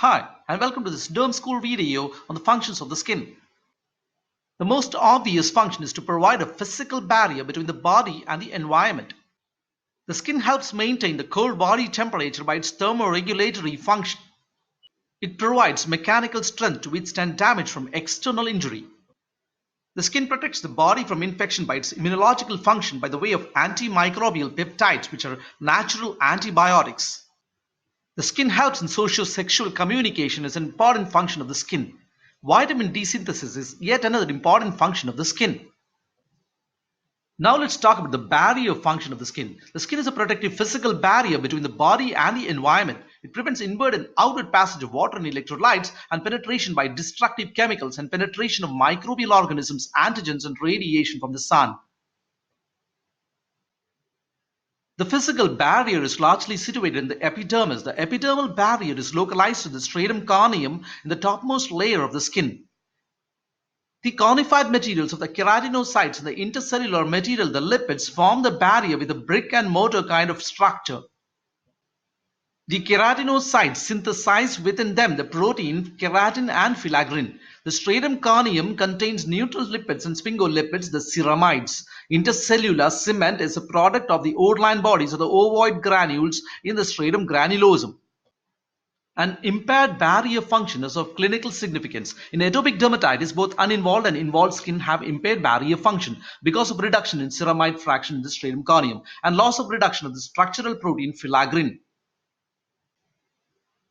Hi, and welcome to this Derm School video on the functions of the skin. The most obvious function is to provide a physical barrier between the body and the environment. The skin helps maintain the cold body temperature by its thermoregulatory function. It provides mechanical strength to withstand damage from external injury. The skin protects the body from infection by its immunological function by the way of antimicrobial peptides, which are natural antibiotics. The skin helps in socio-sexual communication as an important function of the skin. Vitamin D synthesis is yet another important function of the skin. Now let's talk about the barrier function of the skin. The skin is a protective physical barrier between the body and the environment. It prevents inward and outward passage of water and electrolytes and penetration by destructive chemicals and penetration of microbial organisms, antigens and radiation from the sun. The physical barrier is largely situated in the epidermis. The epidermal barrier is localized in the stratum corneum in the topmost layer of the skin. The conified materials of the keratinocytes and the intercellular material, the lipids, form the barrier with a brick and mortar kind of structure. The keratinocytes synthesize within them the protein keratin and filaggrin. The stratum corneum contains neutral lipids and sphingolipids, the ceramides. Intercellular cement is a product of the ore-line bodies or the ovoid granules in the stratum granulosum. An impaired barrier function is of clinical significance. In atopic dermatitis, both uninvolved and involved skin have impaired barrier function because of reduction in ceramide fraction in the stratum corneum and loss of reduction of the structural protein filaggrin.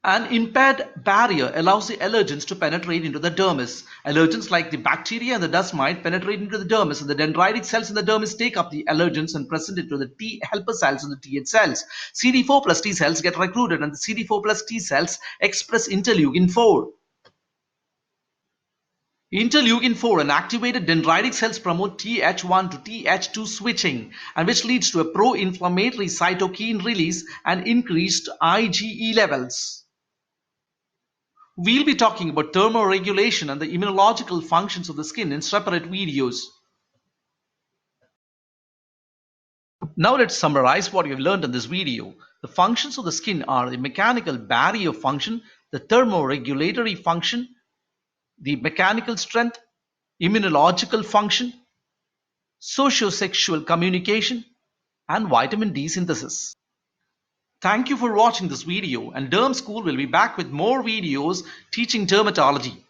An impaired barrier allows the allergens to penetrate into the dermis. Allergens like the bacteria and the dust mite penetrate into the dermis, and the dendritic cells in the dermis take up the allergens and present it to the T helper cells and the Th cells. CD4 plus T cells get recruited, and the CD4 plus T cells express interleukin 4. Interleukin 4 and activated dendritic cells promote Th1 to Th2 switching, and which leads to a pro-inflammatory cytokine release and increased IgE levels. We'll be talking about thermoregulation and the immunological functions of the skin in separate videos. Now let's summarize what you've learned in this video. The functions of the skin are the mechanical barrier function, the thermoregulatory function, the mechanical strength, immunological function, socio-sexual communication, and vitamin D synthesis. Thank you for watching this video, and Derm School will be back with more videos teaching dermatology.